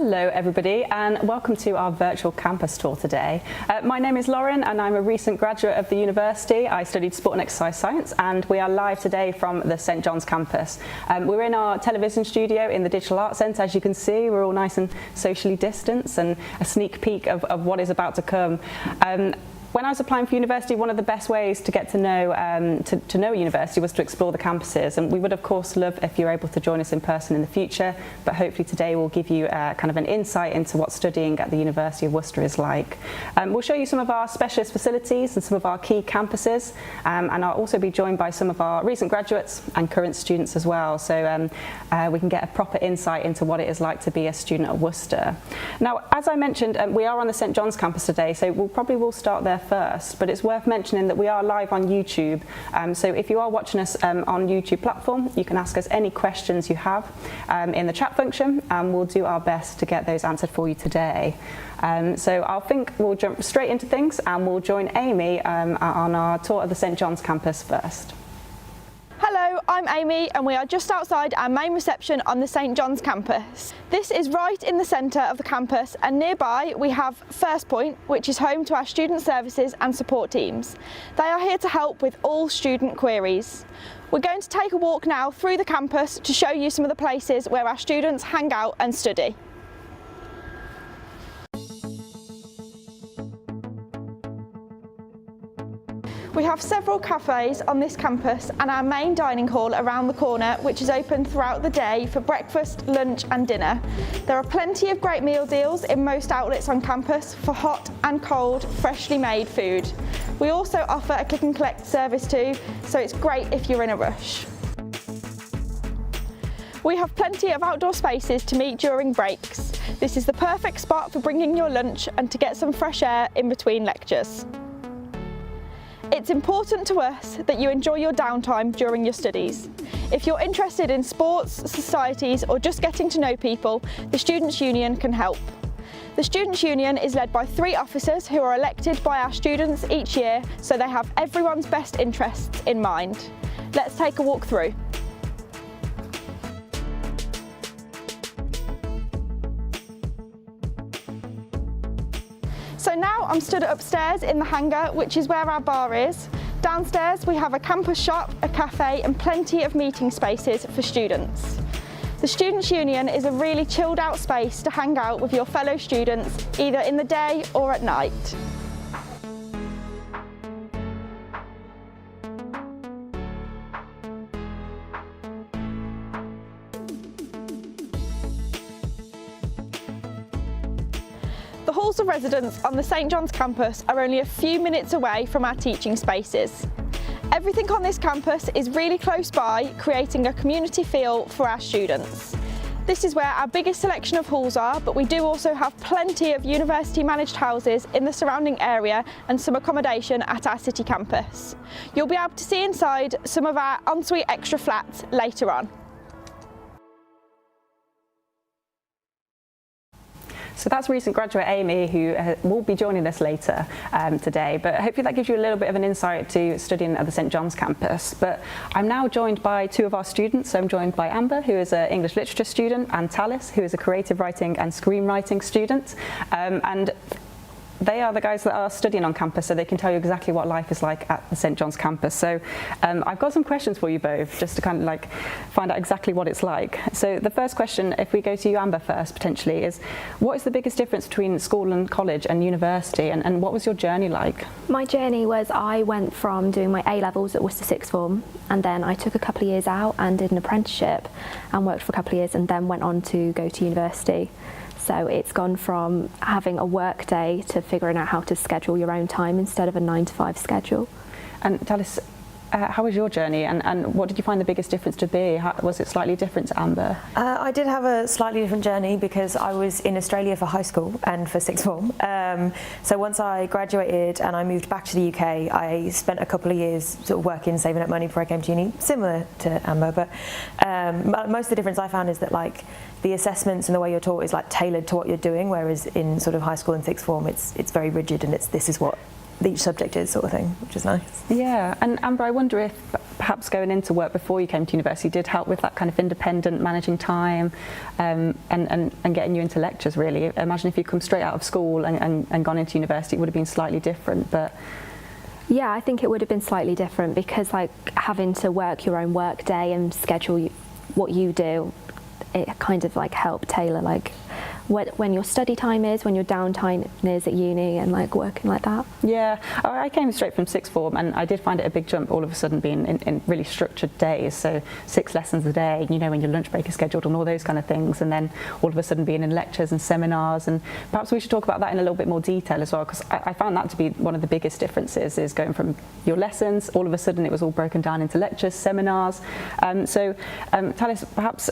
Hello everybody and welcome to our virtual campus tour today. My name is Lauren and I'm a recent graduate of the university. I studied sport and exercise science and we are live today from the St John's campus. We're in our television studio in the Digital Arts Centre. As you can see, we're all nice and socially distanced, and a sneak peek of what is about to come. When I was applying for university, one of the best ways to get to know a university was to explore the campuses, and we would of course love if you're able to join us in person in the future, but hopefully today we'll give you kind of an insight into what studying at the University of Worcester is like. We'll show you some of our specialist facilities and some of our key campuses, and I'll also be joined by some of our recent graduates and current students as well, so we can get a proper insight into what it is like to be a student at Worcester. Now, as I mentioned, we are on the St John's campus today, so we'll start there first, but it's worth mentioning that we are live on YouTube, so if you are watching us on YouTube platform, you can ask us any questions you have in the chat function, and we'll do our best to get those answered for you today. So I think we'll jump straight into things and we'll join Amy on our tour of the St John's campus first. Hello, I'm Amy and we are just outside our main reception on the St John's campus. This is right in the centre of the campus, and nearby we have First Point, which is home to our student services and support teams. They are here to help with all student queries. We're going to take a walk now through the campus to show you some of the places where our students hang out and study. We have several cafes on this campus and our main dining hall around the corner, which is open throughout the day for breakfast, lunch and dinner. There are plenty of great meal deals in most outlets on campus for hot and cold, freshly made food. We also offer a click and collect service too, so it's great if you're in a rush. We have plenty of outdoor spaces to meet during breaks. This is the perfect spot for bringing your lunch and to get some fresh air in between lectures. It's important to us that you enjoy your downtime during your studies. If you're interested in sports, societies or just getting to know people, the Students' Union can help. The Students' Union is led by 3 officers who are elected by our students each year, so they have everyone's best interests in mind. Let's take a walk through. So now I'm stood upstairs in the hangar, which is where our bar is. Downstairs we have a campus shop, a cafe and plenty of meeting spaces for students. The Students' Union is a really chilled out space to hang out with your fellow students, either in the day or at night. The halls of residence on the St John's campus are only a few minutes away from our teaching spaces. Everything on this campus is really close by, creating a community feel for our students. This is where our biggest selection of halls are, but we do also have plenty of university managed houses in the surrounding area and some accommodation at our city campus. You'll be able to see inside some of our ensuite extra flats later on. So that's recent graduate Amy, who will be joining us later today, but hopefully that gives you a little bit of an insight to studying at the St John's campus. But I'm now joined by 2 of our students. So I'm joined by Amber, who is an English literature student, and Talis, who is a creative writing and screenwriting student. And they are the guys that are studying on campus, so they can tell you exactly what life is like at the St John's campus. So I've got some questions for you both, just to kind of like find out exactly what it's like. So the first question, if we go to you, Amber, first potentially, is what is the biggest difference between school and college and university, and what was your journey like? My journey was, I went from doing my A-levels at Worcester sixth form, and then I took a couple of years out and did an apprenticeship and worked for a couple of years and then went on to go to university. So it's gone from having a work day to figuring out how to schedule your own time instead of a 9-to-5 schedule. And Talis, how was your journey, and what did you find the biggest difference to be? Was it slightly different to Amber? I did have a slightly different journey because I was in Australia for high school and for sixth form. So once I graduated and I moved back to the UK, I spent a couple of years sort of working, saving up money before I came to uni, similar to Amber, but most of the difference I found is that like the assessments and the way you're taught is like tailored to what you're doing, whereas in sort of high school and sixth form it's very rigid, and this is what each subject is, sort of thing, which is nice. Yeah, and Amber, I wonder if perhaps going into work before you came to university did help with that kind of independent managing time, and getting you into lectures, really. Imagine if you come straight out of school and gone into university, it would have been slightly different, but... Yeah, I think it would have been slightly different, because like having to work your own work day and schedule what you do, it kind of like helped tailor like when your study time is, when your downtime is at uni, and like working like that. Yeah, I came straight from sixth form, and I did find it a big jump all of a sudden being in really structured days, so 6 lessons a day, you know, when your lunch break is scheduled and all those kind of things, and then all of a sudden being in lectures and seminars. And perhaps we should talk about that in a little bit more detail as well, because I found that to be one of the biggest differences, is going from your lessons, all of a sudden it was all broken down into lectures, seminars. Talis, perhaps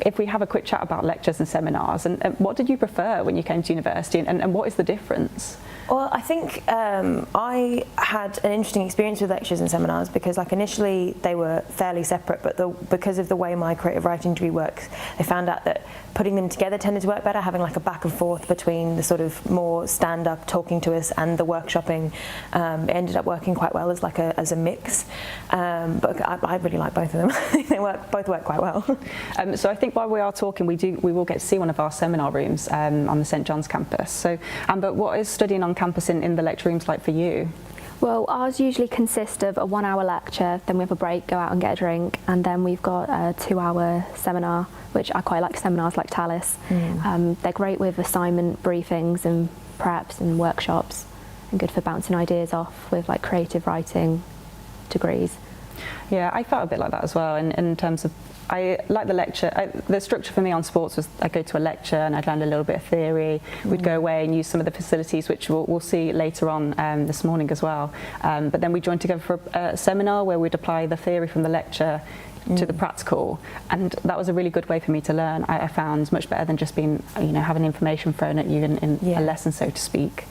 if we have a quick chat about lectures and seminars, and what did you prefer when you came to university, and what is the difference? Well, I think I had an interesting experience with lectures and seminars, because like initially they were fairly separate, but because of the way my creative writing degree works, I found out that putting them together tended to work better, having like a back and forth between the sort of more stand-up talking to us and the workshopping. It ended up working quite well as like as a mix, but I really like both of them. They both work quite well. So I think while we are talking, we will get to see one of our seminar rooms on the St John's campus. So Amber, what is studying on campus in the lecture rooms like for you? Well, ours usually consist of a 1-hour lecture, then we have a break, go out and get a drink, and then we've got a 2-hour seminar, which I quite like seminars like Talis. They're great with assignment briefings and preps and workshops, and good for bouncing ideas off with like creative writing degrees. Yeah, I felt a bit like that as well, in terms of, I like the lecture. The structure for me on sports was I'd go to a lecture and I'd learn a little bit of theory. We'd go away and use some of the facilities, which we'll see later on this morning as well. But then we joined together for a seminar where we'd apply the theory from the lecture to the practical, and that was a really good way for me to learn. I found much better than just being, having information thrown at you in a lesson, so to speak.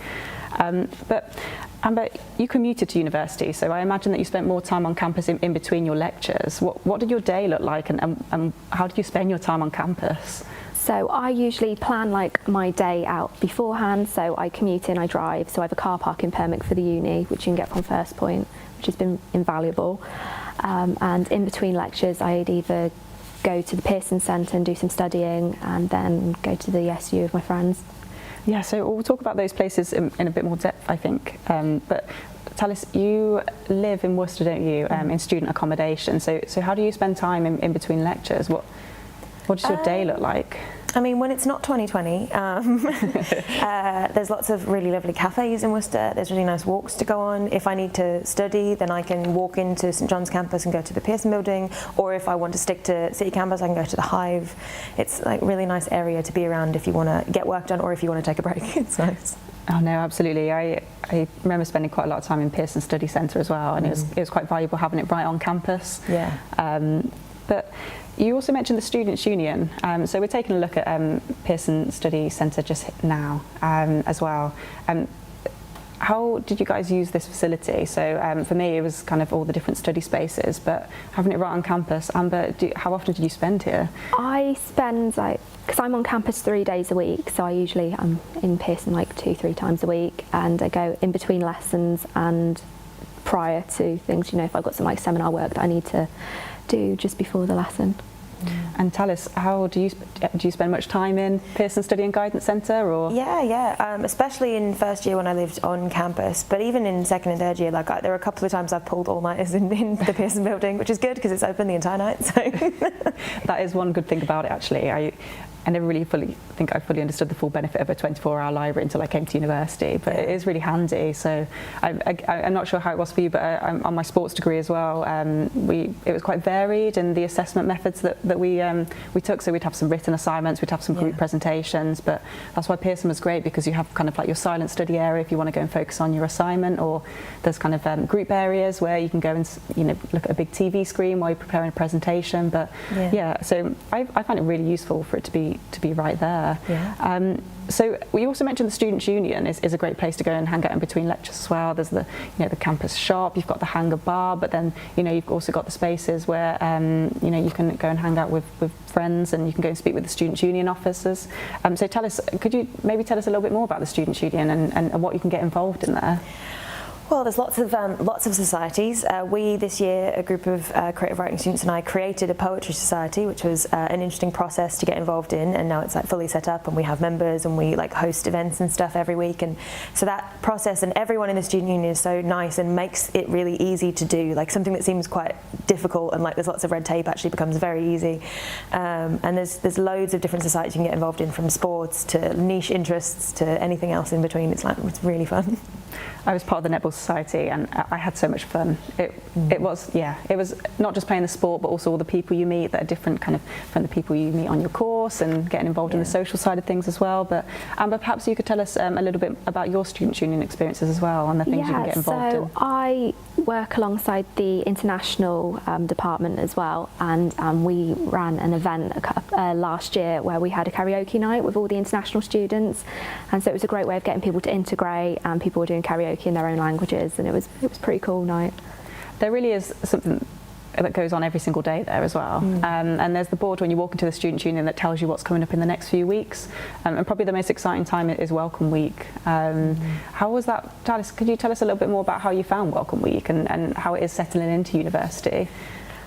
But Amber, you commuted to university, so I imagine that you spent more time on campus in between your lectures. What did your day look like, and how did you spend your time on campus? So I usually plan like my day out beforehand, so I commute in, I drive, so I have a car parking permit for the uni, which you can get from First Point, which has been invaluable. And in between lectures, I'd either go to the Mcclellan Center and do some studying, and then go to the SU with my friends. Yeah, so we'll talk about those places in a bit more depth, I think. But Talis, you live in Worcester, don't you, in student accommodation. So how do you spend time in between lectures? What does your day look like? I mean, when it's not 2020, there's lots of really lovely cafes in Worcester. There's really nice walks to go on. If I need to study, then I can walk into St John's campus and go to the Pearson building, or if I want to stick to City campus, I can go to the Hive. It's like a really nice area to be around if you want to get work done or if you want to take a break. It's nice. Oh no, absolutely. I remember spending quite a lot of time in Pearson Study Centre as well, and it was quite valuable having it right on campus. Yeah. But you also mentioned the Students' Union, so we're taking a look at Pearson Study Centre just now as well. How did you guys use this facility? So for me, it was kind of all the different study spaces, but having it right on campus. Amber, how often did you spend here? I spend because I'm on campus 3 days a week, so I'm in Pearson like 2-3 times a week, and I go in between lessons and prior to things. If I've got some like seminar work that I need to do just before the lesson. And Talis, how do you spend much time in Pearson Study and Guidance Centre, or? Yeah, especially in first year when I lived on campus, but even in second and third year, there were a couple of times I've pulled all-nighters in the Pearson building, which is good because it's open the entire night. So that is one good thing about it, actually. I never really think I fully understood the full benefit of a 24-hour library until I came to university, but it is really handy. So I'm not sure how it was for you, but on my sports degree as well, it was quite varied in the assessment methods that we took. So we'd have some written assignments, we'd have some group presentations, but that's why Pearson was great, because you have kind of like your silent study area if you want to go and focus on your assignment, or there's kind of group areas where you can go and look at a big TV screen while you're preparing a presentation. But so I find it really useful for it to be right there. So we also mentioned the Students' Union is a great place to go and hang out in between lectures as well. There's the campus shop, you've got the hangar bar, but then you've also got the spaces where you can go and hang out with friends, and you can go and speak with the Students' Union officers. So could you maybe tell us a little bit more about the Students' Union and what you can get involved in there? Well, there's lots of societies. We this year, a group of creative writing students and I, created a poetry society, which was an interesting process to get involved in, and now it's like fully set up, and we have members and we like host events and stuff every week. And so that process, and everyone in the student union is so nice and makes it really easy to do. Like something that seems quite difficult and like there's lots of red tape actually becomes very easy. And there's loads of different societies you can get involved in, from sports to niche interests to anything else in between. It's really fun. I was part of the netball society and I had so much fun. It was not just playing the sport, but also all the people you meet that are different kind of from the people you meet on your course, and getting involved in the social side of things as well. But Amber, perhaps you could tell us a little bit about your student union experiences as well, and the things you can get involved in. So I work alongside the international department as well, and we ran an event last year where we had a karaoke night with all the international students, and so it was a great way of getting people to integrate, and people were doing karaoke in their own languages, and it was a pretty cool night. There really is something that goes on every single day there as well. And there's the board when you walk into the student union that tells you what's coming up in the next few weeks. And probably the most exciting time is Welcome Week. How was that, Talis? Could you tell us a little bit more about how you found Welcome Week and how it is settling into university?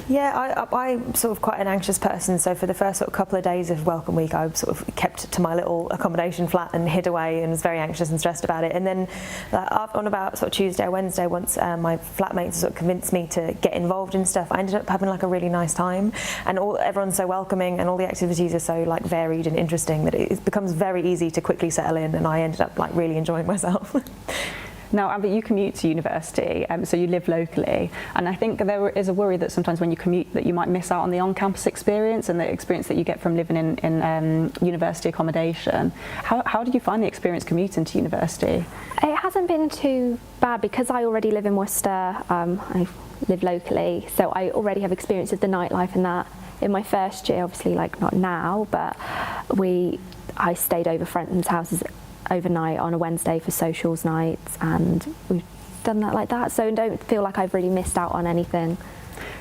Yeah, I'm sort of quite an anxious person, so for the first sort of couple of days of Welcome Week I sort of kept to my little accommodation flat and hid away and was very anxious and stressed about it. And then on about sort of Tuesday or Wednesday, once my flatmates sort of convinced me to get involved in stuff, I ended up having like a really nice time, and everyone's so welcoming and all the activities are so like varied and interesting that it becomes very easy to quickly settle in, and I ended up like really enjoying myself. Now, Amber, you commute to university, so you live locally, and I think there is a worry that sometimes when you commute that you might miss out on the on-campus experience and the experience that you get from living in university accommodation. How did you find the experience commuting to university? It hasn't been too bad because I already live in Worcester. I live locally, so I already have experience of the nightlife and that. In my first year, obviously, like not now, but I stayed over friends' houses overnight on a Wednesday for socials nights, and we've done that like that, so I don't feel like I've really missed out on anything.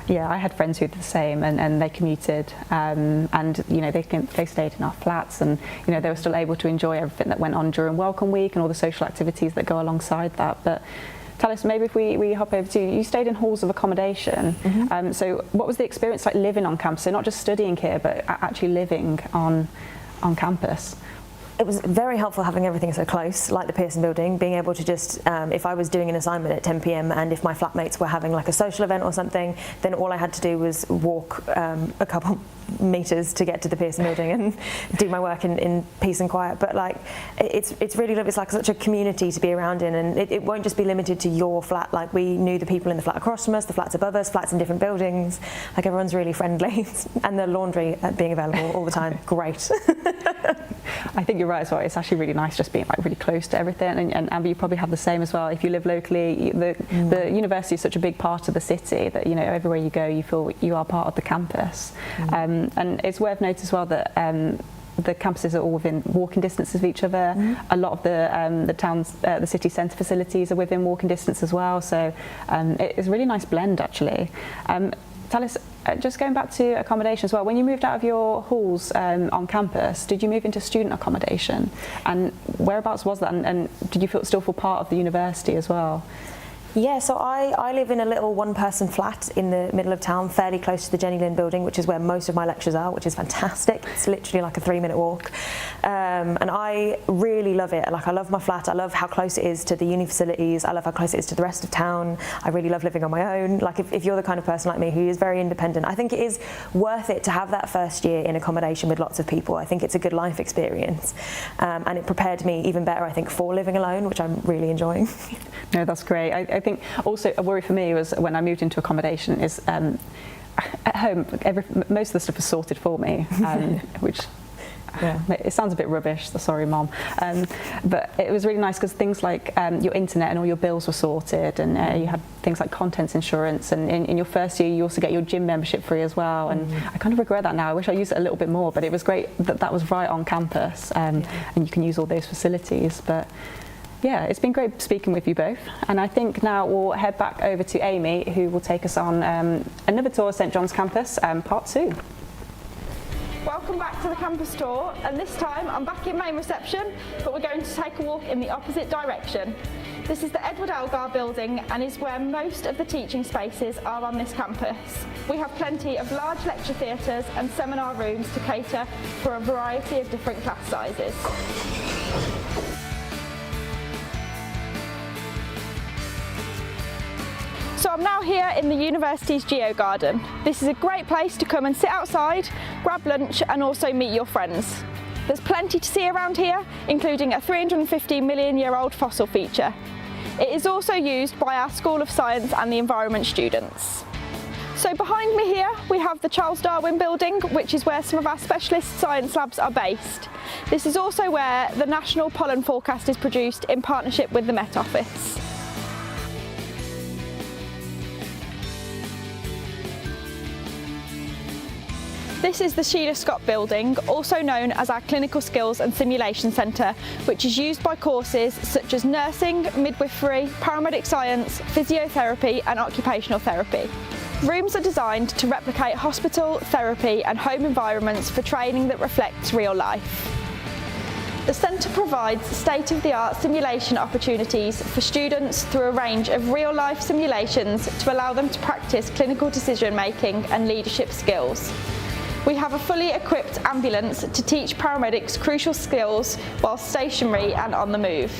Yeah, I had friends who did the same, and they commuted, and you know they stayed in our flats, and you know they were still able to enjoy everything that went on during Welcome Week and all the social activities that go alongside that. But tell us, maybe if we hop over to you stayed in halls of accommodation. So what was the experience like living on campus? So not just studying here, but actually living on campus. It was very helpful having everything so close, like the Pearson building, being able to just, if I was doing an assignment at 10 p.m. and if my flatmates were having like a social event or something, then all I had to do was walk a couple meters to get to the Pearson building and do my work in peace and quiet. But like, it's really lovely. It's like such a community to be around in, and it won't just be limited to your flat. Like we knew the people in the flat across from us, the flats above us, flats in different buildings. Like everyone's really friendly, and the laundry being available all the time, great. I think you're right as well. It's actually really nice just being like really close to everything, and Amber, you probably have the same as well. If you live locally, the university is such a big part of the city that you know everywhere you go you feel you are part of the campus. And it's worth noting as well that the campuses are all within walking distance of each other. A lot of the city centre facilities are within walking distance as well, so it's a really nice blend actually. Tell us, just going back to accommodation as well, when you moved out of your halls on campus, did you move into student accommodation? And whereabouts was that? And did you still feel part of the university as well? Yeah, so I live in a little one-person flat in the middle of town, fairly close to the Jenny Lynn building, which is where most of my lectures are, which is fantastic. It's literally like a 3-minute walk. And I really love it. Like, I love my flat. I love how close it is to the uni facilities. I love how close it is to the rest of town. I really love living on my own. Like, if you're the kind of person like me who is very independent, I think it is worth it to have that first year in accommodation with lots of people. I think it's a good life experience. And it prepared me even better, I think, for living alone, which I'm really enjoying. No, that's great. I think also a worry for me was when I moved into accommodation is at home most of the stuff was sorted for me, which it sounds a bit rubbish, so sorry mom, but it was really nice because things like your internet and all your bills were sorted, and you had things like contents insurance, and in your first year you also get your gym membership free as well, and I kind of regret that now. I wish I used it a little bit more, but it was great that was right on campus, and you can use all those facilities. But yeah, it's been great speaking with you both, and I think now we'll head back over to Amy, who will take us on another tour of St John's campus, part 2. Welcome back to the campus tour, and this time I'm back in main reception, but we're going to take a walk in the opposite direction. This is the Edward Algar building and is where most of the teaching spaces are on this campus. We have plenty of large lecture theatres and seminar rooms to cater for a variety of different class sizes. So I'm now here in the university's Geo Garden. This is a great place to come and sit outside, grab lunch and also meet your friends. There's plenty to see around here, including a 350 million year old fossil feature. It is also used by our School of Science and the Environment students. So behind me here we have the Charles Darwin building, which is where some of our specialist science labs are based. This is also where the National Pollen Forecast is produced in partnership with the Met Office. This is the Sheila building, also known as our Clinical Skills and Simulation Centre, which is used by courses such as nursing, midwifery, paramedic science, physiotherapy and occupational therapy. Rooms are designed to replicate hospital, therapy and home environments for training that reflects real life. The centre provides state-of-the-art simulation opportunities for students through a range of real-life simulations to allow them to practice clinical decision-making and leadership skills. We have a fully equipped ambulance to teach paramedics crucial skills while stationary and on the move.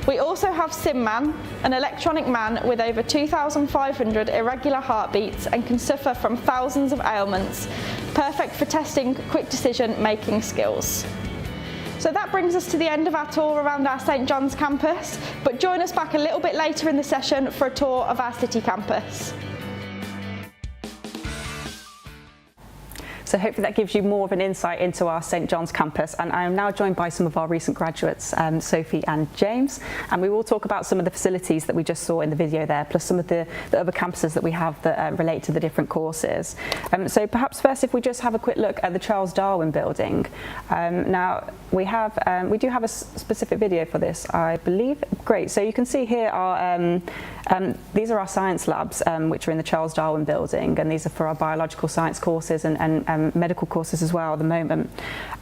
We also have SimMan, an electronic man with over 2,500 irregular heartbeats and can suffer from thousands of ailments, perfect for testing quick decision-making skills. So that brings us to the end of our tour around our St John's campus, but join us back a little bit later in the session for a tour of our city campus. So hopefully that gives you more of an insight into our St John's campus, and I am now joined by some of our recent graduates, Sophie and James, and we will talk about some of the facilities that we just saw in the video there, plus some of the other campuses that we have that relate to the different courses. So perhaps first if we just have a quick look at the Charles Darwin building. Now we do have a specific video for this, I believe. Great, so you can see here are these are our science labs, which are in the Charles Darwin building, and these are for our biological science courses and medical courses as well at the moment.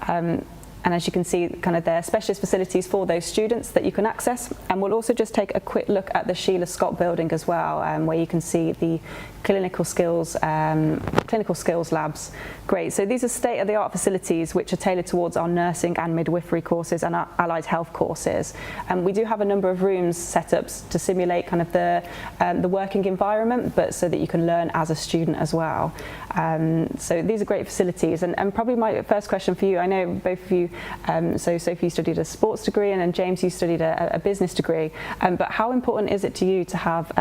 And as you can see, kind of there are specialist facilities for those students that you can access. And we'll also just take a quick look at the Sheila building as well, where you can see the clinical skills labs. Great, so these are state-of-the-art facilities which are tailored towards our nursing and midwifery courses and our allied health courses. And we do have a number of rooms set up to simulate kind of the working environment, but so that you can learn as a student as well. So these are great facilities, and probably my first question for you, I know both of you, so Sophie, you studied a sports degree, and then James, you studied a business degree, but how important is it to you to have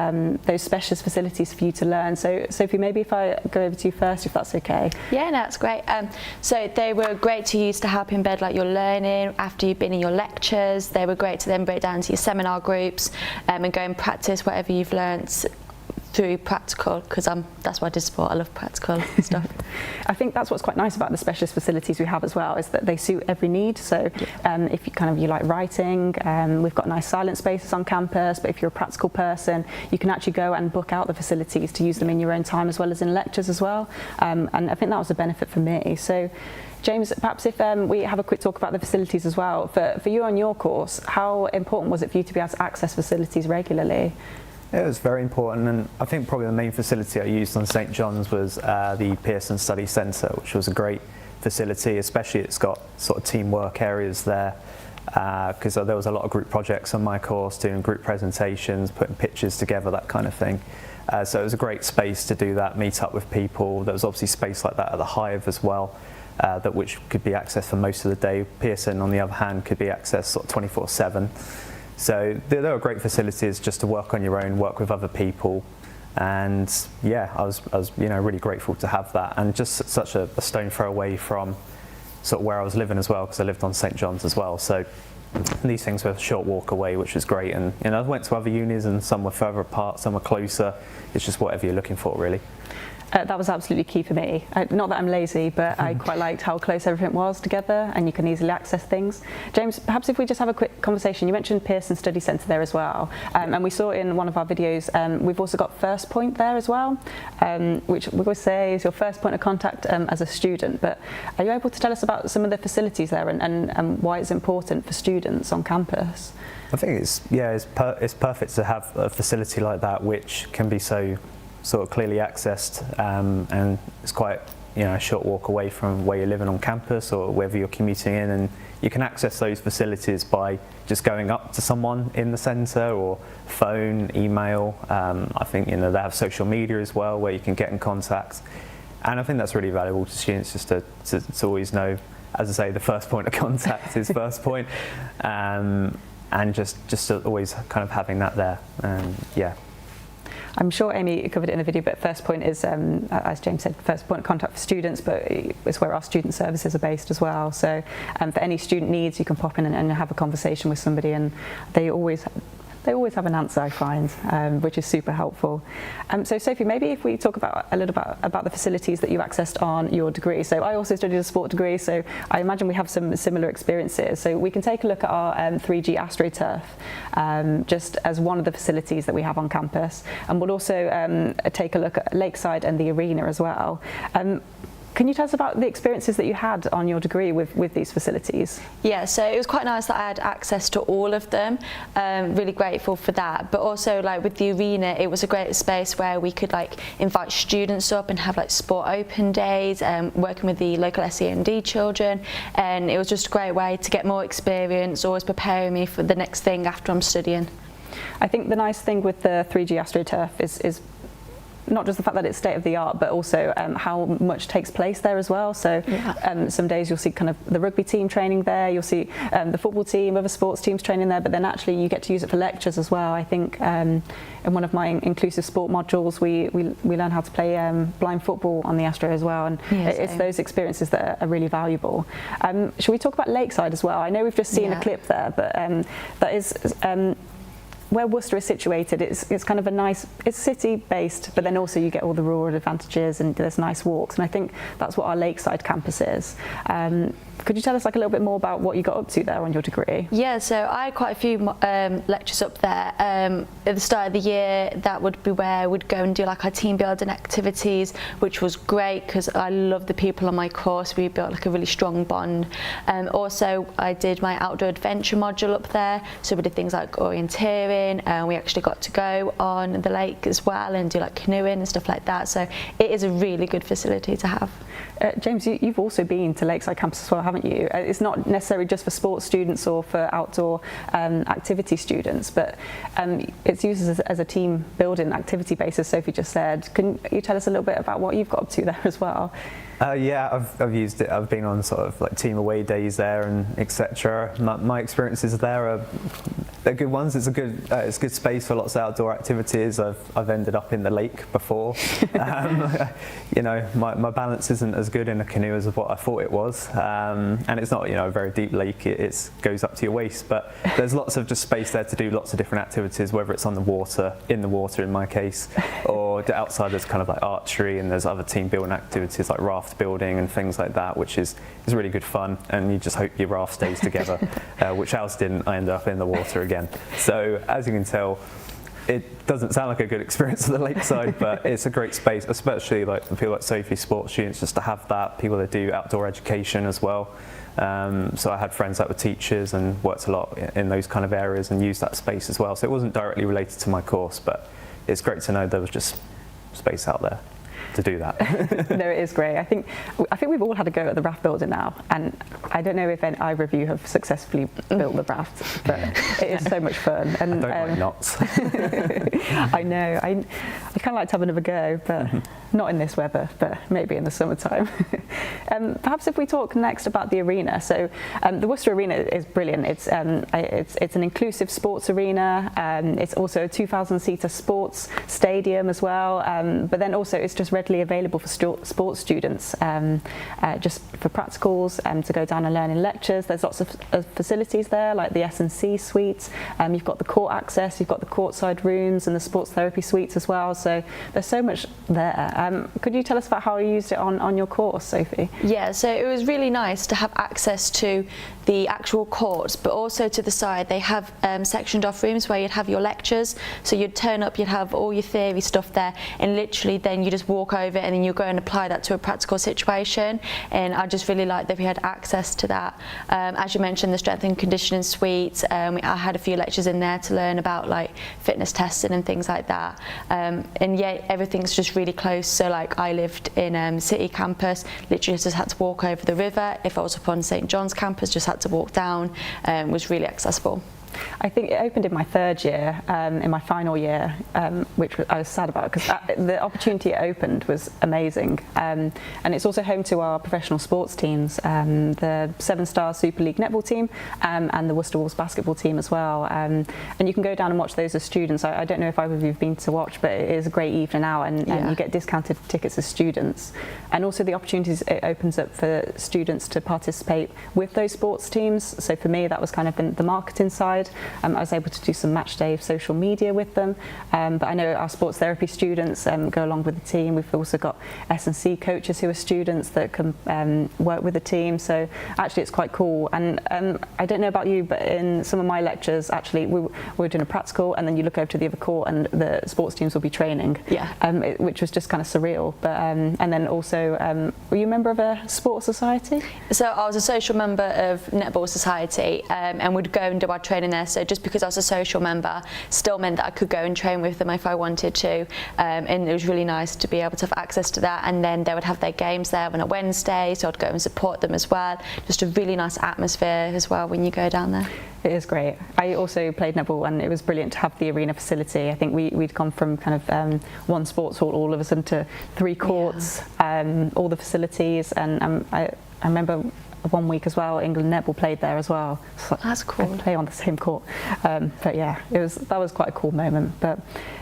those specialist facilities for you to learn? So Sophie, maybe if I go over to you first, if that's okay. Yeah, no, that's great. So they were great to use to help embed like your learning after you've been in your lectures. They were great to then break down into your seminar groups and go and practice whatever you've learnt through practical, because that's why I did sport. I love practical stuff. I think that's what's quite nice about the specialist facilities we have as well, is that they suit every need. So if you like writing, we've got nice silent spaces on campus, but if you're a practical person, you can actually go and book out the facilities to use them in your own time as well as in lectures as well. And I think that was a benefit for me. So James, perhaps if we have a quick talk about the facilities as well. For you on your course, how important was it for you to be able to access facilities regularly? It was very important, and I think probably the main facility I used on St John's was the Pearson Study Centre, which was a great facility, especially it's got sort of teamwork areas there, because there was a lot of group projects on my course, doing group presentations, putting pictures together, that kind of thing. So it was a great space to do that, meet up with people. There was obviously space like that at the Hive as well, which could be accessed for most of the day. Pearson, on the other hand, could be accessed sort of 24/7. So they were great facilities just to work on your own, work with other people, and yeah, I was really grateful to have that, and just such a stone throw away from sort of where I was living as well, because I lived on St John's as well. So these things were a short walk away, which was great. And I went to other unis, and some were further apart, some were closer. It's just whatever you're looking for, really. That was absolutely key for me. Not that I'm lazy, but I quite liked how close everything was together and you can easily access things. James, perhaps if we just have a quick conversation, you mentioned Pearson Study Centre there as well, and we saw in one of our videos, we've also got First Point there as well, which we always say is your first point of contact as a student, but are you able to tell us about some of the facilities there and why it's important for students on campus? I think it's perfect to have a facility like that which can be so sort of clearly accessed, and it's quite a short walk away from where you're living on campus or wherever you're commuting in, and you can access those facilities by just going up to someone in the centre or phone, email. I think they have social media as well where you can get in contact, and I think that's really valuable to students just to always know, as I say, the first point of contact is First Point, and just always kind of having that there, yeah. I'm sure Amy covered it in the video, but First Point is, as James said, first point of contact for students, but it's where our student services are based as well. So for any student needs, you can pop in and have a conversation with somebody, and they always have an answer, I find, which is super helpful. So Sophie, maybe if we talk a little about the facilities that you accessed on your degree. So I also studied a sport degree, so I imagine we have some similar experiences. So we can take a look at our 3G AstroTurf just as one of the facilities that we have on campus. And we'll also take a look at Lakeside and the arena as well. Can you tell us about the experiences that you had on your degree with these facilities? Yeah, so it was quite nice that I had access to all of them. Really grateful for that. But also, like with the arena, it was a great space where we could invite students up and have sport open days, working with the local SEND children, and it was just a great way to get more experience, always preparing me for the next thing after I'm studying. I think the nice thing with the 3G AstroTurf is not just the fact that it's state of the art, but also how much takes place there as well. So some days you'll see kind of the rugby team training there, you'll see the football team, other sports teams training there, but then actually you get to use it for lectures as well. I think in one of my inclusive sport modules we learn how to play blind football on the Astro as well, and it's those experiences that are really valuable. Shall we talk about Lakeside as well? I know we've just seen a clip there, but that is where Worcester is situated. It's kind of it's city based, but then also you get all the rural advantages and there's nice walks, and I think that's what our Lakeside campus is. Could you tell us a little bit more about what you got up to there on your degree? Yeah, so I had quite a few lectures up there. At the start of the year, that would be where I would go and do our team building activities, which was great because I love the people on my course. We built a really strong bond. Also, I did my outdoor adventure module up there, so we did things like orienteering, and we actually got to go on the lake as well and do canoeing and stuff like that. So it is a really good facility to have. James, you've also been to Lakeside campus as well, haven't you? It's not necessarily just for sports students or for outdoor activity students, but it's used as a team building activity base, as Sophie just said. Can you tell us a little bit about what you've got up to there as well? Yeah, I've used it. I've been on sort of team away days there and etc. My experiences there they're good ones. It's a good space for lots of outdoor activities. I've ended up in the lake before. My balance isn't as good in a canoe as what I thought it was, and it's not a very deep lake. It goes up to your waist, but there's lots of just space there to do lots of different activities, whether it's on the water, in my case, or outside. There's kind of archery, and there's other team building activities like raft building and things like that, which is really good fun, and you just hope your raft stays together, which ours didn't. I ended up in the water again. So as you can tell, it doesn't sound like a good experience at the Lakeside, but it's a great space, especially people like Sophie, sports students, just to have that, people that do outdoor education as well. So I had friends that were teachers and worked a lot in those kind of areas and used that space as well. So it wasn't directly related to my course, but it's great to know there was just space out there to do that. No, it is great. I think we've all had a go at the Raft Builder now, and I don't know if either of you have successfully built the raft, but it is so much fun. And I don't like knots. I know. I kind of like to have another go, but not in this weather, but maybe in the summertime. Perhaps if we talk next about the arena. So the Worcester Arena is brilliant. It's an inclusive sports arena. It's also a 2,000-seater sports stadium as well. But then also it's just ready readily available for sports students, just for practicals, to go down and learn in lectures. There's lots of facilities there, like the S&C suites. You've got the court access, you've got the courtside rooms and the sports therapy suites as well. So there's so much there. Could you tell us about how you used it on your course, Sophie? Yeah, so it was really nice to have access to the actual courts, but also to the side they have sectioned off rooms where you'd have your lectures. So you'd turn up, you'd have all your theory stuff there, and literally then you just walk over and then you go and apply that to a practical situation. And I just really liked that we had access to that. As you mentioned, the strength and conditioning suite, I had a few lectures in there to learn about like fitness testing and things like that. And yeah, everything's just really close. So like I lived in City campus, literally just had to walk over the river. If I was up on St John's campus, just had to walk down. Was really accessible. I think it opened in my third year, in my final year, which I was sad about because the opportunity it opened was amazing. And it's also home to our professional sports teams, the 7-star Super League netball team and the Worcester Wolves basketball team as well. And you can go down and watch those as students. I don't know if either of you have been to watch, but it is a great evening out, and you get discounted tickets as students. And also the opportunities it opens up for students to participate with those sports teams. So for me, that was kind of the marketing side. I was able to do some match day social media with them, but I know our sports therapy students go along with the team. We've also got S&C coaches who are students that can work with the team, so actually it's quite cool. And I don't know about you, but in some of my lectures actually we were doing a practical, and then you look over to the other court and the sports teams will be training, which was just kind of surreal. But and then also, were you a member of a sports society? So I was a social member of Netball Society, and would go and do our training there. So just because I was a social member still meant that I could go and train with them if I wanted to, and it was really nice to be able to have access to that. And then they would have their games there on a Wednesday, so I'd go and support them as well. Just a really nice atmosphere as well when you go down there. It is great. I also played netball, and it was brilliant to have the arena facility. I think we'd gone from kind of one sports hall all of a sudden to 3 courts, all the facilities, and I remember one week as well, England netball played there as well. So that's cool. I play on the same court, but yeah, that was quite a cool moment. But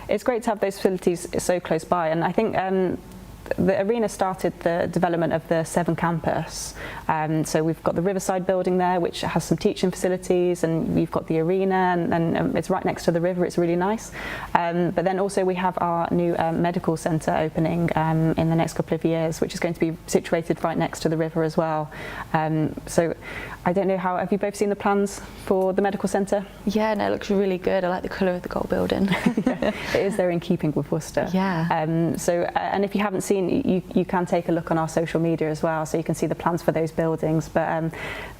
it's great to have those facilities so close by, and I think the arena started the development of the 7 campus. So we've got the Riverside building there, which has some teaching facilities, and we've got the arena, and it's right next to the river. It's really nice. But then also we have our new medical centre opening in the next couple of years, which is going to be situated right next to the river as well. So I don't know, have you both seen the plans for the medical centre? Yeah, no, it looks really good. I like the colour of the gold building. Yeah, it is there in keeping with Worcester. Yeah. And if you haven't seen, you can take a look on our social media as well, so you can see the plans for those buildings. But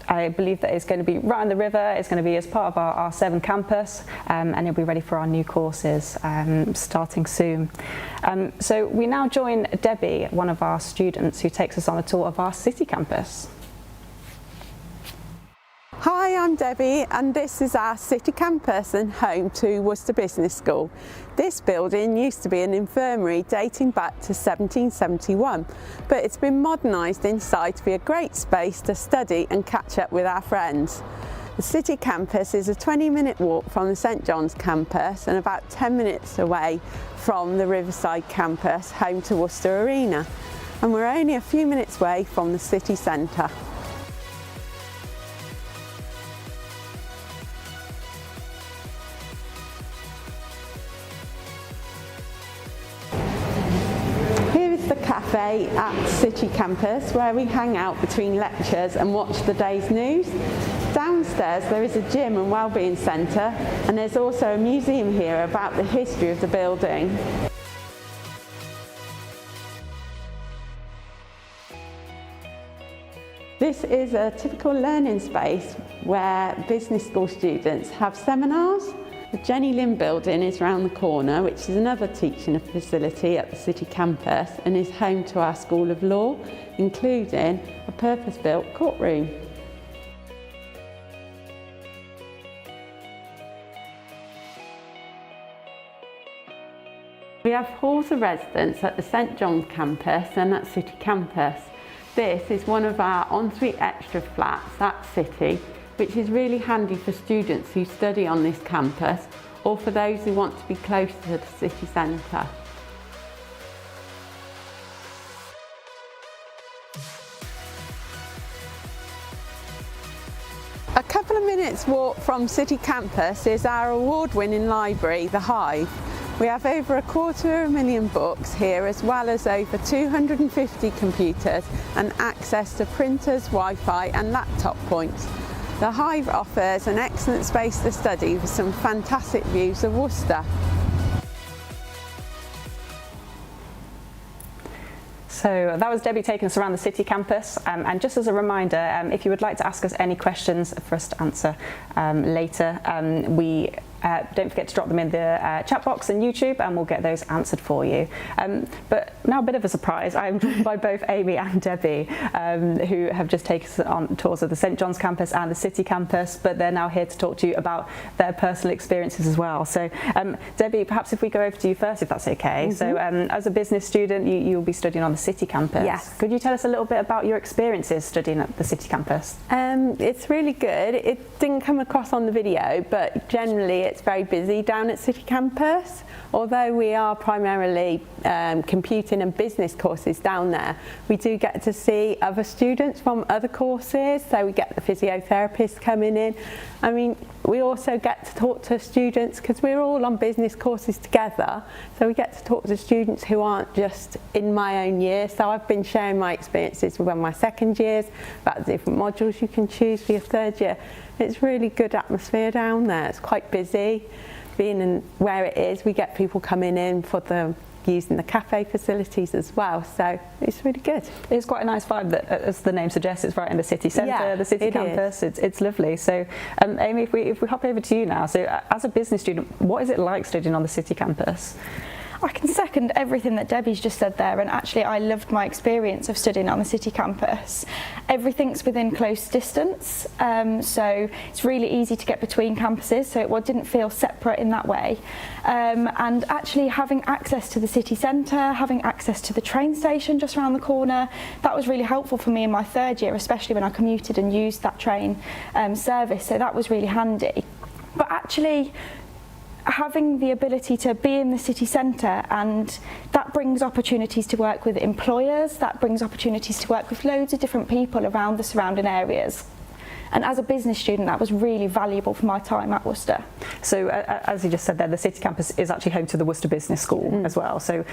I believe that it's going to be right on the river. It's going to be as part of our 7 campus, and it'll be ready for our new courses starting soon. So we now join Debbie, one of our students, who takes us on a tour of our city campus. Hi, I'm Debbie, and this is our city campus and home to Worcester Business School. This building used to be an infirmary dating back to 1771, but it's been modernised inside to be a great space to study and catch up with our friends. The city campus is a 20-minute walk from the St John's campus and about 10 minutes away from the Riverside campus, home to Worcester Arena. And we're only a few minutes away from the city centre. Cafe at City Campus, where we hang out between lectures and watch the day's news. Downstairs there is a gym and wellbeing centre, and there's also a museum here about the history of the building. This is a typical learning space where business school students have seminars. The Jenny Lynn building is round the corner, which is another teaching facility at the city campus and is home to our School of Law, including a purpose-built courtroom. We have halls of residence at the St John's campus and at City campus. This is one of our ensuite extra flats at City, which is really handy for students who study on this campus or for those who want to be closer to the city centre. A couple of minutes walk from City Campus is our award-winning library, the Hive. We have over 250,000 books here, as well as over 250 computers and access to printers, Wi-Fi and laptop points. The Hive offers an excellent space to study with some fantastic views of Worcester. So that was Debbie taking us around the City Campus, and just as a reminder, if you would like to ask us any questions for us to answer later, don't forget to drop them in the chat box on YouTube and we'll get those answered for you. But now a bit of a surprise, I'm joined by both Amy and Debbie, who have just taken us on tours of the St John's campus and the City Campus, but they're now here to talk to you about their personal experiences as well. So Debbie, perhaps if we go over to you first, if that's okay. Mm-hmm. So as a business student, you'll be studying on the City Campus. Yes. Could you tell us a little bit about your experiences studying at the City Campus? It's really good. It didn't come across on the video, but generally it's very busy down at City Campus. Although we are primarily computing and business courses down there, we do get to see other students from other courses, so we get the physiotherapists coming in. I mean, we also get to talk to students because we're all on business courses together, so we get to talk to students who aren't just in my own year. So I've been sharing my experiences with my second years about the different modules you can choose for your third year. It's really good atmosphere down there. It's quite busy. Being in where it is, we get people coming in for using the cafe facilities as well, so it's really good. It's quite a nice vibe that, as the name suggests, it's right in the city centre, the City Campus. It's lovely. So Amy, if we hop over to you now, so as a business student, what is it like studying on the City Campus? I can second everything that Debbie's just said there, and actually I loved my experience of studying on the City Campus. Everything's within close distance, so it's really easy to get between campuses, so it didn't feel separate in that way. And actually having access to the city centre, having access to the train station just around the corner, that was really helpful for me in my third year, especially when I commuted and used that train service, so that was really handy. But actually, having the ability to be in the city centre, and that brings opportunities to work with employers, that brings opportunities to work with loads of different people around the surrounding areas. And as a business student, that was really valuable for my time at Worcester. So as you just said there, the City Campus is actually home to the Worcester Business School as well. So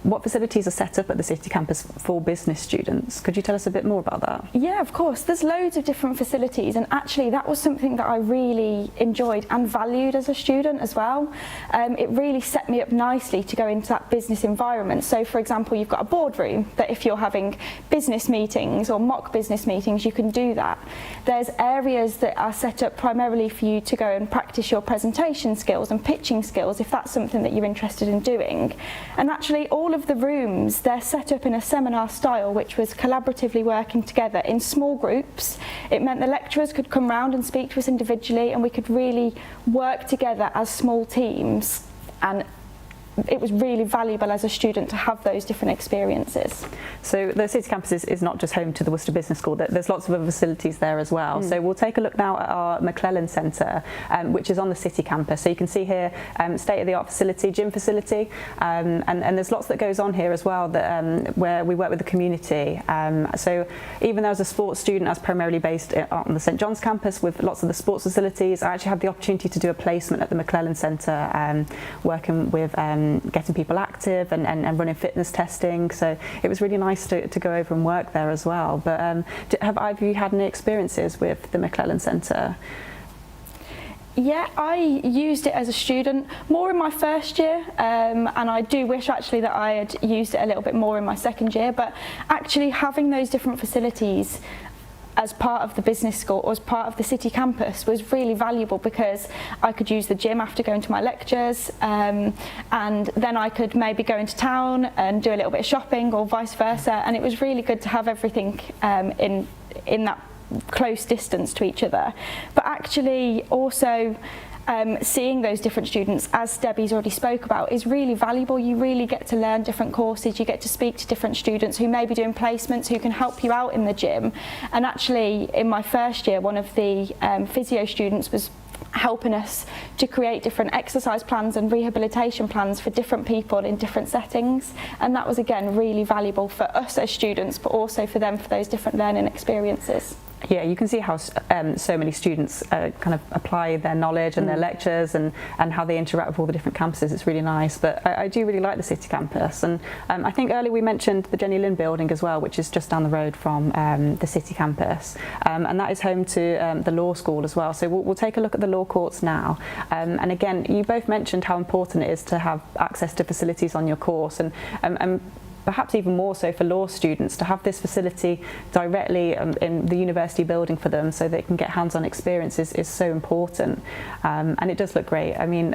what facilities are set up at the City Campus for business students? Could you tell us a bit more about that? Yeah, of course. There's loads of different facilities, and actually that was something that I really enjoyed and valued as a student as well. It really set me up nicely to go into that business environment. So for example, you've got a boardroom that if you're having business meetings or mock business meetings, you can do that. There's areas that are set up primarily for you to go and practice your presentation skills and pitching skills if that's something that you're interested in doing. And actually all of the rooms, they're set up in a seminar style, which was collaboratively working together in small groups. It meant the lecturers could come round and speak to us individually, and we could really work together as small teams, and it was really valuable as a student to have those different experiences. So the City Campus is not just home to the Worcester Business School, there's lots of other facilities there as well. So we'll take a look now at our Mcclellan Center, which is on the City Campus. So you can see here state-of-the-art facility, gym facility, and there's lots that goes on here as well that, where we work with the community. So even though as a sports student, I was primarily based on the St John's campus with lots of the sports facilities, I actually had the opportunity to do a placement at the Mcclellan Center, working with getting people active and running fitness testing, so it was really nice to go over and work there as well. But have either of you had any experiences with the Mcclellan Center? Yeah, I used it as a student more in my first year, and I do wish actually that I had used it a little bit more in my second year, but actually having those different facilities as part of the business school or as part of the City Campus was really valuable, because I could use the gym after going to my lectures, and then I could maybe go into town and do a little bit of shopping or vice versa, and it was really good to have everything in that close distance to each other. But actually also seeing those different students, as Debbie's already spoke about, is really valuable. You really get to learn different courses, you get to speak to different students who may be doing placements, who can help you out in the gym. And actually in my first year, one of the physio students was helping us to create different exercise plans and rehabilitation plans for different people in different settings, and that was again really valuable for us as students, but also for them for those different learning experiences. yeah, you can see how so many students kind of apply their knowledge and their lectures and how they interact with all the different campuses. It's really nice. But I do really like the city campus. And I think earlier we mentioned the Jenny Lynn building as well, which is just down the road from the city campus. And that is home to the law school as well. So we'll take a look at the law courts now. And again, you both mentioned how important it is to have access to facilities on your course, and perhaps even more so for law students, to have this facility directly in the university building for them so they can get hands-on experiences is so important. And it does look great. I mean,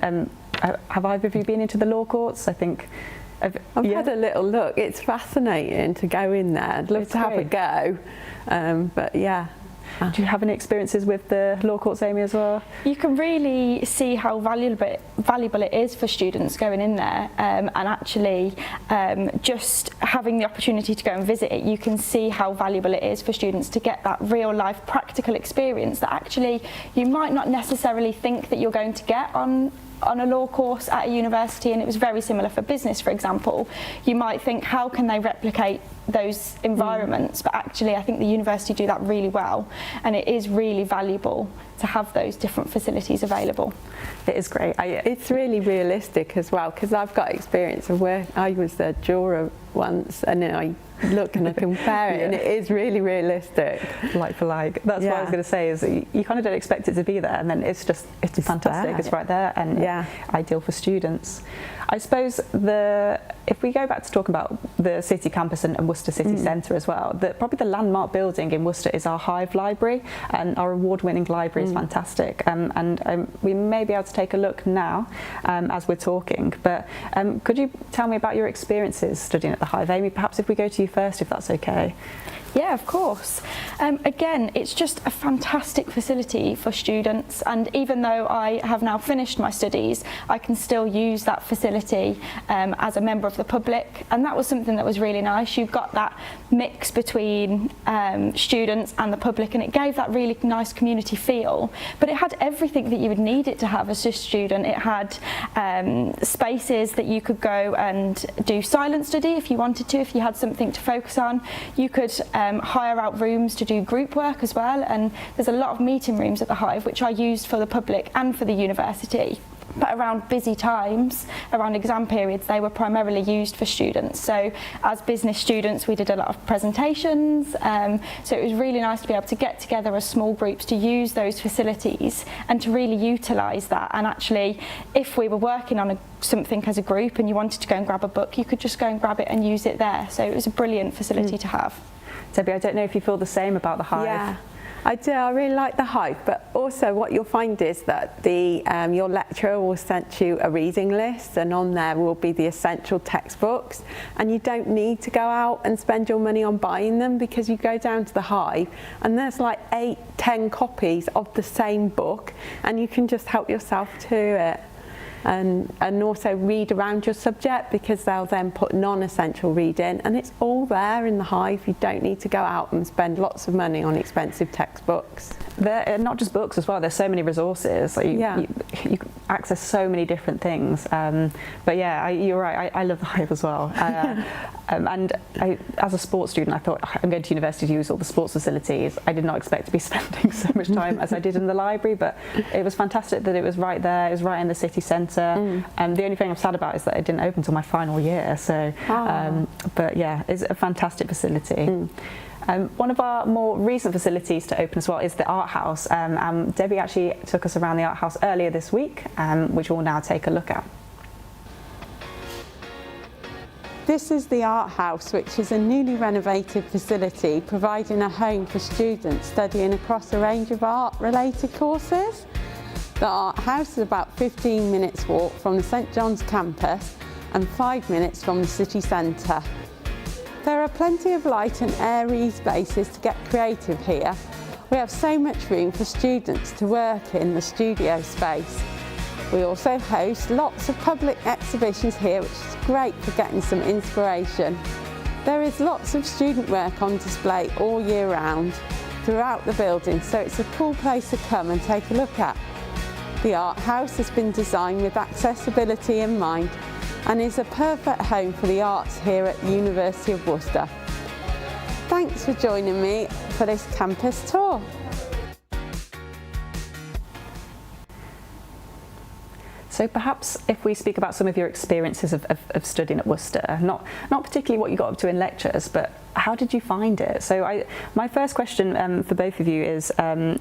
have either of you been into the law courts? I think I've had a little look. It's fascinating to go in there. I'd love to have a go, but yeah. Do you have any experiences with the law courts, Amy, as well? You can really see how valuable it is for students going in there, and actually just having the opportunity to go and visit it, you can see how valuable it is for students to get that real life practical experience that actually you might not necessarily think that you're going to get on a law course at a university. And it was very similar for business, for example. You might think, how can they replicate those environments? But actually I think the university do that really well, and it is really valuable to have those different facilities available. It is great. It's really realistic as well, because I've got experience of where I was a juror once, and then I look and I compare it, and it is really realistic. Like for like. That's what I was going to say, is you kind of don't expect it to be there, and then it's fantastic. There. It's right there, and ideal for students. I suppose if we go back to talking about the city campus and Worcester City Centre as well, probably the landmark building in Worcester is our Hive Library, and our award-winning library is fantastic. And we may be able to take a look now as we're talking. But could you tell me about your experiences studying at the Hive? Amy, perhaps if we go to you first, if that's okay. Yeah, of course. Again, it's just a fantastic facility for students, and even though I have now finished my studies, I can still use that facility as a member of the public, and that was something that was really nice. You've got that mix between students and the public, and it gave that really nice community feel, but it had everything that you would need it to have as a student. It had spaces that you could go and do silent study if you wanted to, if you had something to focus on. You could hire out rooms to do group work as well, and there's a lot of meeting rooms at the Hive which are used for the public and for the university. But around busy times, around exam periods, they were primarily used for students. So as business students, we did a lot of presentations. So it was really nice to be able to get together as small groups to use those facilities and to really utilise that. And actually, if we were working on something as a group and you wanted to go and grab a book, you could just go and grab it and use it there. So it was a brilliant facility to have. Debbie, I don't know if you feel the same about the Hive. Yeah, I do. I really like the Hive, but also what you'll find is that your lecturer will send you a reading list, and on there will be the essential textbooks, and you don't need to go out and spend your money on buying them, because you go down to the Hive and there's like 8-10 copies of the same book, and you can just help yourself to it. And also read around your subject, because they'll then put non-essential reading, and it's all there in the Hive. You don't need to go out and spend lots of money on expensive textbooks. They're not just books as well, there's so many resources. You access so many different things. But yeah, you're right, I love the Hive as well. And as a sports student, I thought, I'm going to university to use all the sports facilities. I did not expect to be spending so much time as I did in the library, but it was fantastic that it was right there, it was right in the city centre. The only thing I'm sad about is that it didn't open until my final year. So, but yeah, it's a fantastic facility. One of our more recent facilities to open as well is the Art House. Debbie actually took us around the Art House earlier this week, which we'll now take a look at. This is the Art House, which is a newly renovated facility providing a home for students studying across a range of art-related courses. The Art House is about 15 minutes walk from the St John's campus and 5 minutes from the city centre. There are plenty of light and airy spaces to get creative here. We have so much room for students to work in the studio space. We also host lots of public exhibitions here, which is great for getting some inspiration. There is lots of student work on display all year round throughout the building, so it's a cool place to come and take a look at. The Art House has been designed with accessibility in mind and is a perfect home for the arts here at the University of Worcester. thanks for joining me for this campus tour. So perhaps if we speak about some of your experiences of studying at Worcester, not particularly what you got up to in lectures, but how did you find it? So my first question for both of you is, as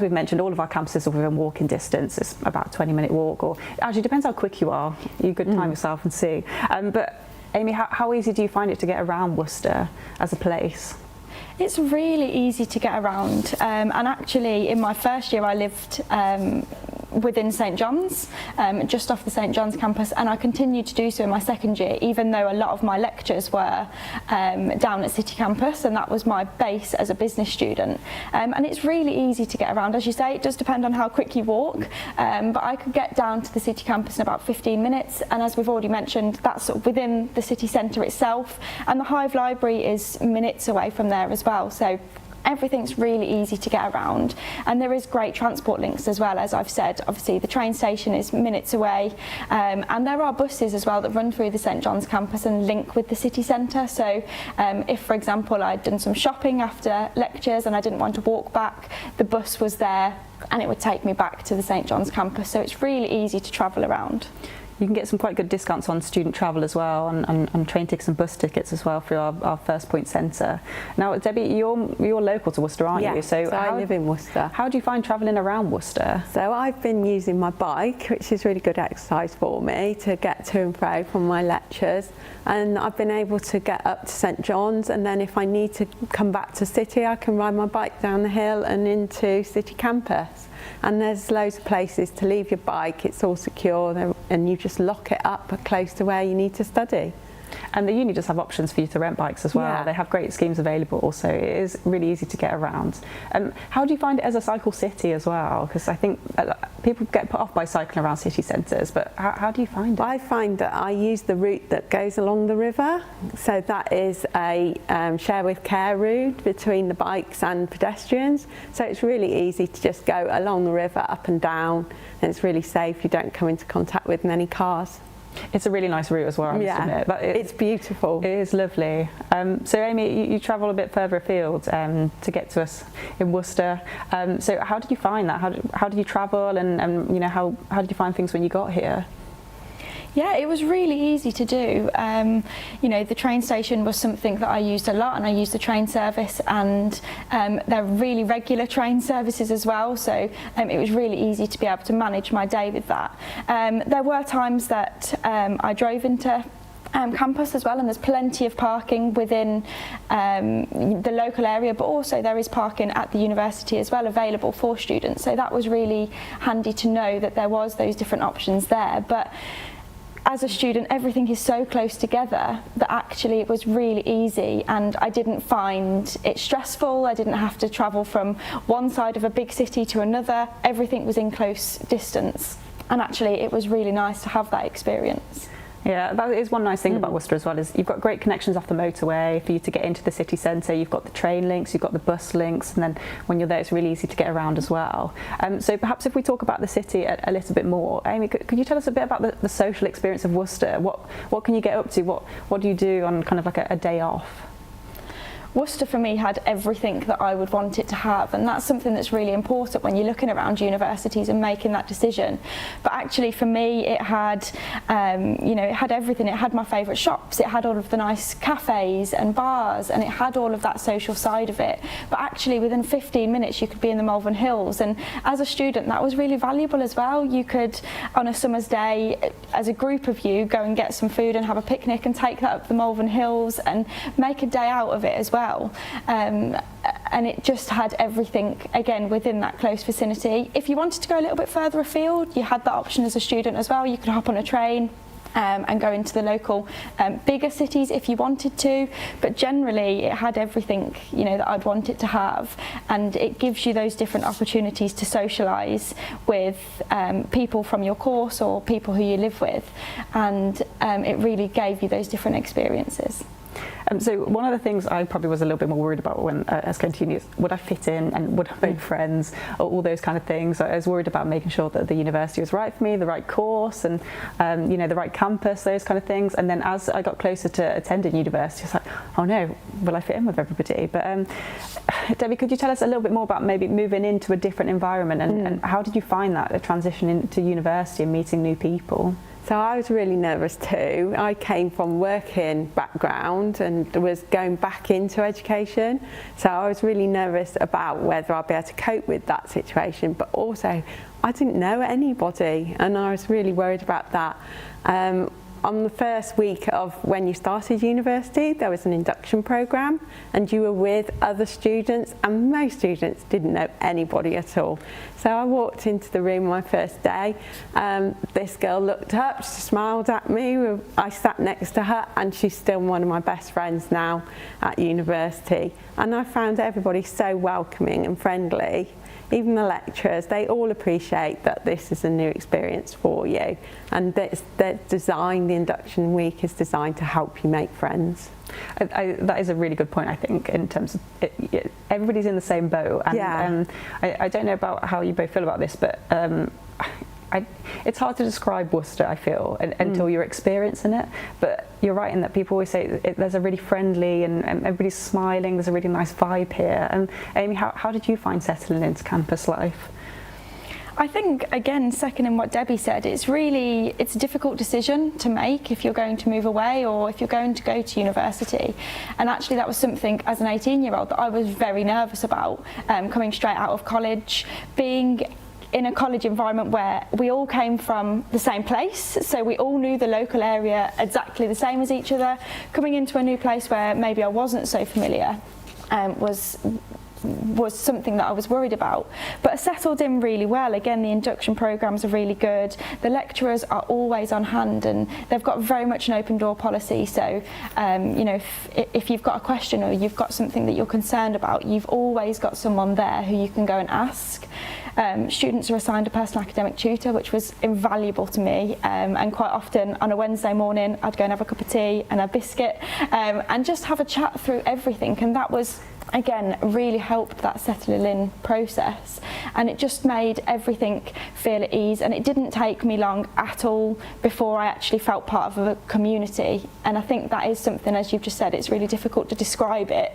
we've mentioned, all of our campuses are within walking distance. It's about a 20-minute walk, or actually depends how quick you are. You could time yourself and see. But Amy, how easy do you find it to get around Worcester as a place? It's really easy to get around, and actually in my first year I lived within St John's, just off the St John's campus, and I continued to do so in my second year, even though a lot of my lectures were down at City Campus, and that was my base as a business student. And it's really easy to get around. As you say, it does depend on how quick you walk, but I could get down to the City Campus in about 15 minutes, and as we've already mentioned, that's sort of within the city centre itself, and the Hive Library is minutes away from there as well. So everything's really easy to get around, and there is great transport links as well. As I've said, obviously the train station is minutes away, and there are buses as well that run through the St John's campus and link with the city centre. So if, for example, I'd done some shopping after lectures and I didn't want to walk back, the bus was there and it would take me back to the St John's campus. So it's really easy to travel around. You can get some quite good discounts on student travel as well, and train tickets and bus tickets as well through our First Point Centre. Now, Debbie, you're local to Worcester, aren't you? So I live in Worcester. How do you find travelling around Worcester? So I've been using my bike, which is really good exercise for me to get to and fro from my lectures, and I've been able to get up to St John's, and then if I need to come back to City, I can ride my bike down the hill and into City Campus. And there's loads of places to leave your bike, it's all secure, and you just lock it up close to where you need to study. And the uni does have options for you to rent bikes as well. Yeah. They have great schemes available, so it is really easy to get around. How do you find it as a cycle city as well? Because I think people get put off by cycling around city centres, but how do you find it? I find that I use the route that goes along the river, so that is a share with care route between the bikes and pedestrians, so it's really easy to just go along the river up and down, and it's really safe. You don't come into contact with many cars. It's a really nice route as well, I must admit. But it's beautiful. It is lovely. So Amy, you travel a bit further afield to get to us in Worcester. So how did you find that? How did you travel, and you know, how did you find things when you got here? Yeah, it was really easy to do. You know, the train station was something that I used a lot, and I used the train service, and there are really regular train services as well, so it was really easy to be able to manage my day with that. There were times that I drove into campus as well, and there's plenty of parking within the local area, but also there is parking at the university as well available for students, so that was really handy to know that there was those different options there. But as a student, everything is so close together that actually it was really easy, and I didn't find it stressful. I didn't have to travel from one side of a big city to another. Everything was in close distance, and actually it was really nice to have that experience. Yeah, that is one nice thing about Worcester as well, is you've got great connections off the motorway for you to get into the city centre. You've got the train links, you've got the bus links, and then when you're there it's really easy to get around as well. So perhaps if we talk about the city a little bit more, Amy, could you tell us a bit about the social experience of Worcester? What can you get up to? What do you do on kind of like a day off? Worcester for me had everything that I would want it to have, and that's something that's really important when you're looking around universities and making that decision. But actually for me it had, you know, it had everything. It had my favourite shops, it had all of the nice cafes and bars, and it had all of that social side of it. But actually within 15 minutes you could be in the Malvern Hills, and as a student that was really valuable as well. You could, on a summer's day, as a group of you, go and get some food and have a picnic and take that up the Malvern Hills and make a day out of it as well. And it just had everything, again, within that close vicinity. If you wanted to go a little bit further afield, you had that option as a student as well. You could hop on a train and go into the local bigger cities if you wanted to, but generally it had everything, you know, that I'd want it to have, and it gives you those different opportunities to socialise with people from your course or people who you live with, and it really gave you those different experiences. So one of the things I probably was a little bit more worried about when I was going to uni is, would I fit in and would I make friends, or all those kind of things. I was worried about making sure that the university was right for me, the right course, and you know, the right campus, those kind of things. And then as I got closer to attending university, I was like, oh no, will I fit in with everybody? But Debbie, could you tell us a little bit more about maybe moving into a different environment, and how did you find that, a transition into university and meeting new people? So I was really nervous too. I came from working background and was going back into education. So I was really nervous about whether I'd be able to cope with that situation, but also I didn't know anybody and I was really worried about that. On the first week of when you started university, there was an induction program and you were with other students, and most students didn't know anybody at all. So I walked into the room my first day. This girl looked up, she smiled at me. I sat next to her and she's still one of my best friends now at university. And I found everybody so welcoming and friendly. Even the lecturers, they all appreciate that this is a new experience for you, and the induction week is designed to help you make friends. That is a really good point, I think, in terms of everybody's in the same boat. And I don't know about how you both feel about this, but it's hard to describe Worcester, I feel, until you're experiencing it. But you're right in that people always say there's a really friendly and everybody's smiling, there's a really nice vibe here. And Amy, how did you find settling into campus life? I think, again, seconding what Debbie said, it's a difficult decision to make if you're going to move away or if you're going to go to university. And actually that was something as an 18-year-old that I was very nervous about, coming straight out of college, being in a college environment where we all came from the same place, so we all knew the local area exactly the same as each other. Coming into a new place where maybe I wasn't so familiar was something that I was worried about. But I settled in really well. Again, the induction programs are really good. The lecturers are always on hand and they've got very much an open door policy. So, you know, if you've got a question or you've got something that you're concerned about, you've always got someone there who you can go and ask. Students are assigned a personal academic tutor, which was invaluable to me, and quite often on a Wednesday morning I'd go and have a cup of tea and a biscuit and just have a chat through everything, and that was, again, really helped that settling in process, and it just made everything feel at ease, and it didn't take me long at all before I actually felt part of a community. And I think that is something, as you've just said, it's really difficult to describe it,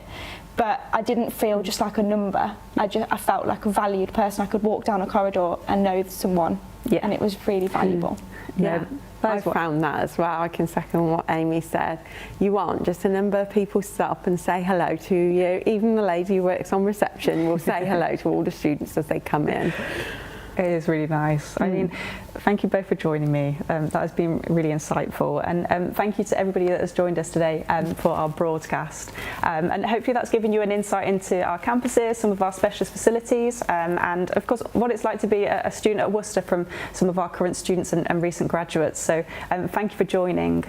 but I didn't feel just like a number. I felt like a valued person. I could walk down a corridor and know someone, and it was really valuable. Yeah. I found that as well. I can second what Amy said. You aren't just a number of people stop and say hello to you. Even the lady who works on reception will say hello to all the students as they come in. It is really nice. I mean, thank you both for joining me. That has been really insightful, and thank you to everybody that has joined us today for our broadcast. And hopefully that's given you an insight into our campuses, some of our specialist facilities, and of course what it's like to be a student at Worcester from some of our current students and recent graduates. So thank you for joining.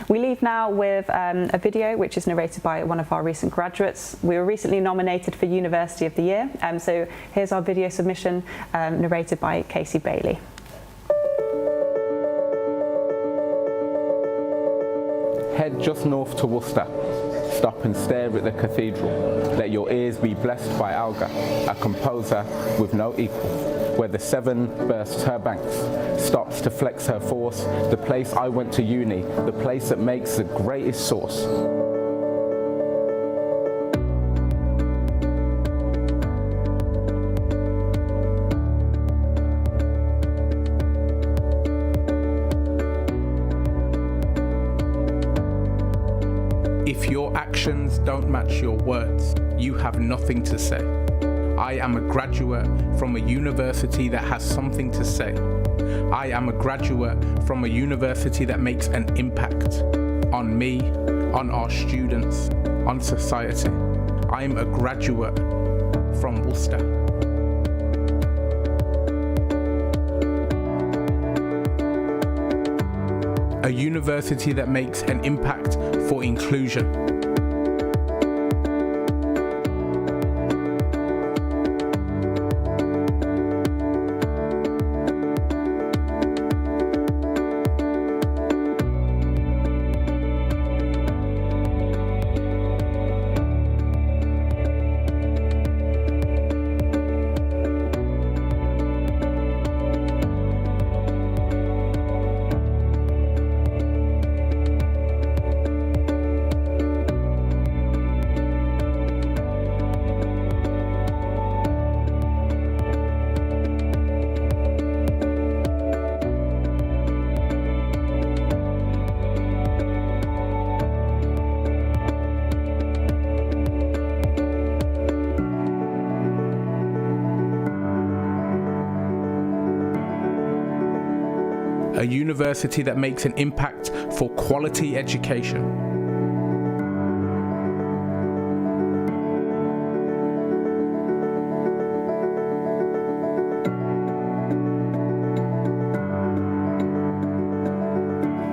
We leave now with a video which is narrated by one of our recent graduates. We were recently nominated for University of the Year, so here's our video submission narrated by Casey Bailey. Head just north to Worcester. Stop and stare at the cathedral. Let your ears be blessed by Algar, a composer with no equal. Where the Severn bursts her banks, stops to flex her force, the place I went to uni, the place that makes the greatest source. If your actions don't match your words, you have nothing to say. I am a graduate from a university that has something to say. I am a graduate from a university that makes an impact on me, on our students, on society. I am a graduate from Worcester. A university that makes an impact for inclusion. a university that makes an impact for quality education.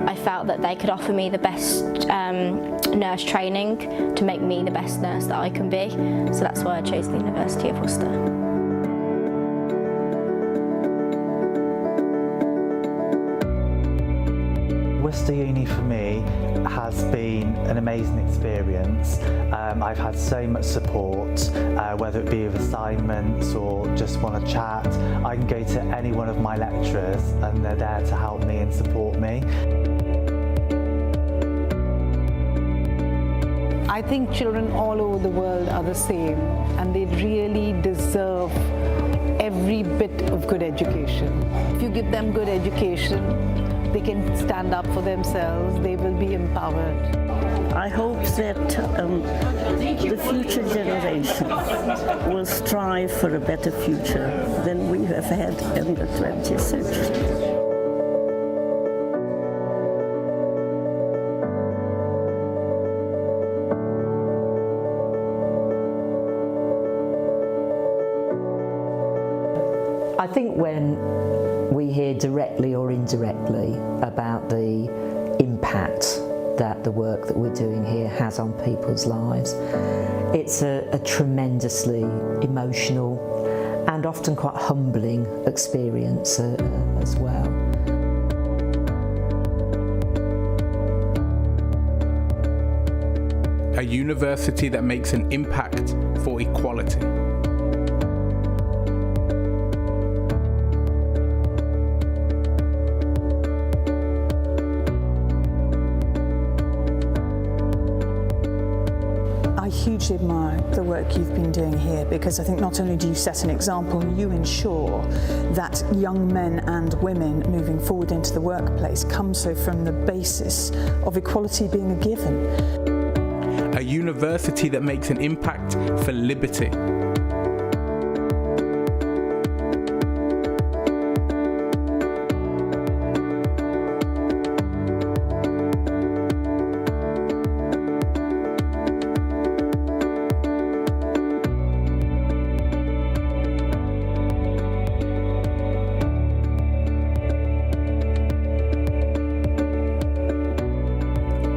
I felt that they could offer me the best nurse training to make me the best nurse that I can be. So that's why I chose the University of Worcester. Worcester Uni for me has been an amazing experience. I've had so much support, whether it be with assignments or just want to chat. I can go to any one of my lecturers and they're there to help me and support me. I think children all over the world are the same, and they really deserve every bit of good education. If you give them good education, they can stand up for themselves, they will be empowered. I hope that the future generation will strive for a better future than we have had in the 20th century. I think when we hear directly or indirectly about the impact that the work that we're doing here has on people's lives, it's a tremendously emotional and often quite humbling experience as well. A university that makes an impact for equality. I hugely admire the work you've been doing here, because I think not only do you set an example, you ensure that young men and women moving forward into the workplace come so from the basis of equality being a given. A university that makes an impact for liberty.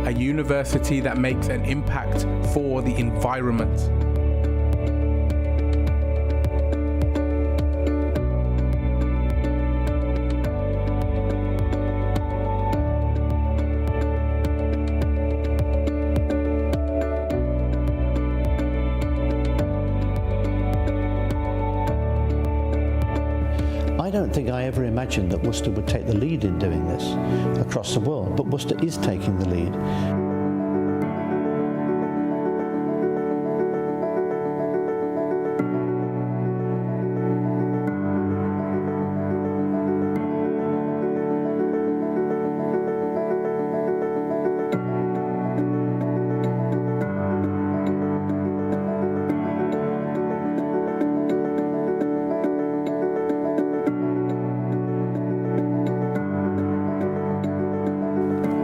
A university that makes an impact for the environment. I don't think I ever imagined that Worcester would take the lead in doing this across the world, but Worcester is taking the lead.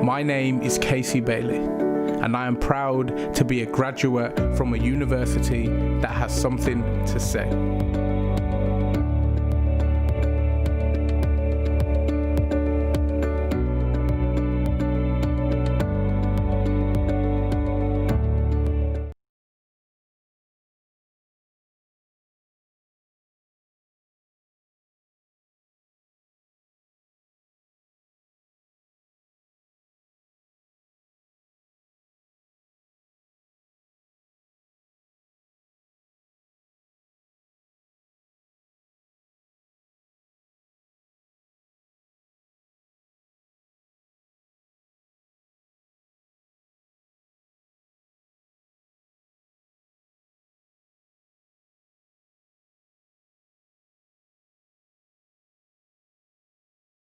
My name is Casey Bailey, and I am proud to be a graduate from a university that has something to say.